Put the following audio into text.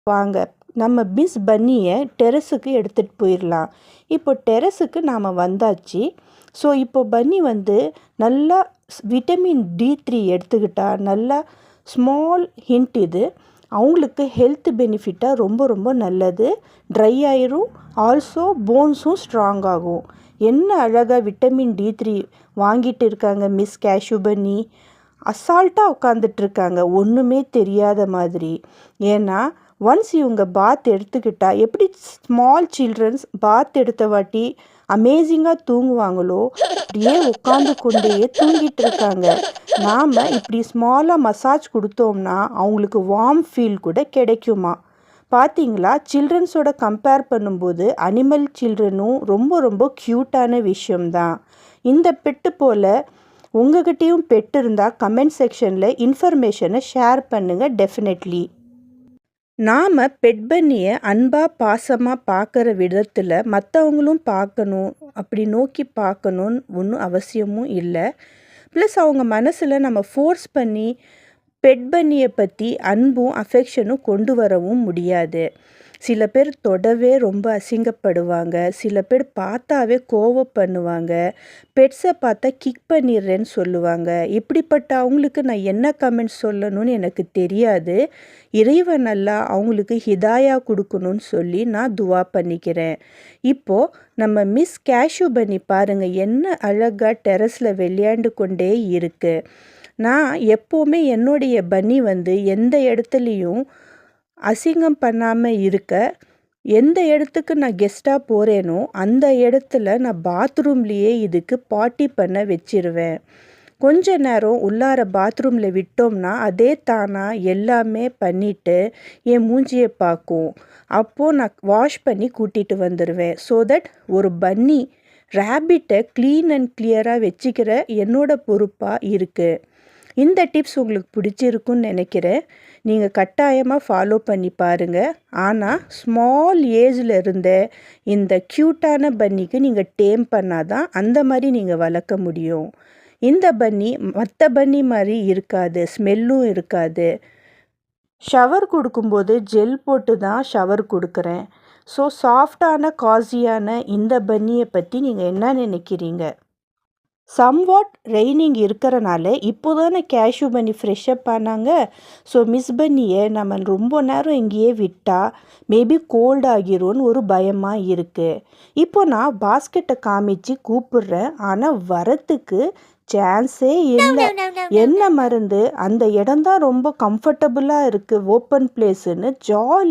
வாங்க நம்ம மிஸ் பன்னியை டெரஸுக்கு எடுத்துகிட்டு போயிடலாம். இப்போ டெரஸுக்கு நாம் வந்தாச்சு. ஸோ இப்போ பன்னி நல்லா விட்டமின் D3 எடுத்துக்கிட்டா நல்லா ஸ்மால் ஹிண்ட் இது அவங்களுக்கு ஹெல்த் பெனிஃபிட்டாக ரொம்ப ரொம்ப நல்லது. ட்ரை ஆயிரும், ஆல்சோ போன்ஸும் ஸ்ட்ராங் ஆகும். என்ன அழகாக விட்டமின் D3 வாங்கிட்டு இருக்காங்க மிஸ் கேஷ்யூ பன்னி. அசால்ட்டாக உட்காந்துட்ருக்காங்க ஒன்றுமே தெரியாத மாதிரி. ஏன்னா ஒன்ஸ் இவங்க பாத் எடுத்துக்கிட்டா எப்படி ஸ்மால் சில்ட்ரன்ஸ் பாத் எடுத்த வாட்டி அமேசிங்காக தூங்குவாங்களோ அப்படியே உட்காந்து கொண்டே தூங்கிட்டு இருக்காங்க. நாம் இப்படி ஸ்மாலாக மசாஜ் கொடுத்தோம்னா அவங்களுக்கு வார்ம் ஃபீல் கூட கிடைக்குமா. பார்த்தீங்களா, சில்ட்ரன்ஸோட கம்பேர் பண்ணும்போது அனிமல் சில்ட்ரனும் ரொம்ப ரொம்ப க்யூட்டான விஷயம்தான். இந்த பெட்டு போல் உங்ககிட்டயும் பெட் இருந்தால் கமெண்ட் செக்ஷனில் இன்ஃபர்மேஷனை ஷேர் பண்ணுங்கள். டெஃபினெட்லி நாம் பெட் பன்னியை அன்பாக பாசமாக பார்க்குற விதத்தில் மற்றவங்களும் பார்க்கணும், அப்படி நோக்கி பார்க்கணுன்னு ஒன்றும் அவசியமும் இல்லை. ப்ளஸ் அவங்க மனசில் நம்ம ஃபோர்ஸ் பண்ணி பெட் பன்னியை பற்றி அன்பும் அஃபெக்ஷனும் கொண்டு வரவும் முடியாது. சில பேர் தொடவே ரொம்ப அசிங்கப்படுவாங்க, சில பேர் பார்த்தாவே கோவப்படுவாங்க, பெட்ஸை பார்த்தா கிக் பண்ணிடுறேன்னு சொல்லுவாங்க. இப்படிப்பட்ட அவங்களுக்கு நான் என்ன கமெண்ட் சொல்லணும்னு எனக்கு தெரியாது. இறைவன் நல்லா அவங்களுக்கு ஹிதாயா கொடுக்கணும்னு சொல்லி நான் துவா பண்ணிக்கிறேன். இப்போது நம்ம மிஸ் கேஷ்யூ பன்னி பாருங்கள் என்ன அழகாக டெரஸில் விளையாண்டு கொண்டே இருக்குது. நான் எப்போவுமே என்னுடைய பன்னி எந்த இடத்துலையும் அசிங்கம் பண்ணாமல் இருக்க, எந்த இடத்துக்கு நான் கெஸ்ட்டாக போகிறேனோ அந்த இடத்துல நான் பாத்ரூம்லேயே இதுக்கு பாட்டி பண்ண வச்சிருவேன். கொஞ்ச நேரம் உள்ளார பாத்ரூமில் விட்டோம்னா அதே தானாக எல்லாமே பண்ணிவிட்டு என் மூஞ்சியை பார்க்கும். அப்போது நான் வாஷ் பண்ணி கூட்டிகிட்டு வந்துடுவேன். ஸோ தட் ஒரு பன்னி ரேபிட்டை க்ளீன் அண்ட் கிளியராக வச்சுக்கிற என்னோட பொறுப்பாக இருக்குது. இந்த டிப்ஸ் உங்களுக்கு பிடிச்சிருக்குன்னு நினைக்கிறேன். நீங்கள் கட்டாயமாக ஃபாலோ பண்ணி பாருங்கள். ஆனால் ஸ்மால் ஏஜில் இருந்த இந்த க்யூட்டான பன்னிக்கு நீங்கள் டேம் பண்ணாதான் அந்த மாதிரி நீங்கள் வளர்க்க முடியும். இந்த பன்னி மற்ற பன்னி மாதிரி இருக்காது, ஸ்மெல்லும் இருக்காது. ஷவர் கொடுக்கும்போது ஜெல் போட்டு தான் ஷவர் கொடுக்குறேன். ஸோ சாஃப்டான காஸியான இந்த பன்னியை பற்றி நீங்கள் என்ன நினைக்கிறீங்க? சம்வாட் ரெய்னிங் இருக்கிறனால இப்போ தானே கேஷ்யூ பன்னி ஃப்ரெஷ்அப் ஆனாங்க. ஸோ மிஸ் பன்னியை நம்ம ரொம்ப நேரம் இங்கேயே விட்டால் மேபி கோல்ட் ஆகிரும்னு ஒரு பயமாக இருக்குது. இப்போ நான் பாஸ்கெட்டை காமிச்சு கூப்பிடுறேன், ஆனால் வரத்துக்கு சான்ஸே இல்லை. என்ன மருந்து, அந்த இடம்தான் ரொம்ப கம்ஃபர்டபுளாக இருக்குது, ஓப்பன் பிளேஸுன்னு ஜாலி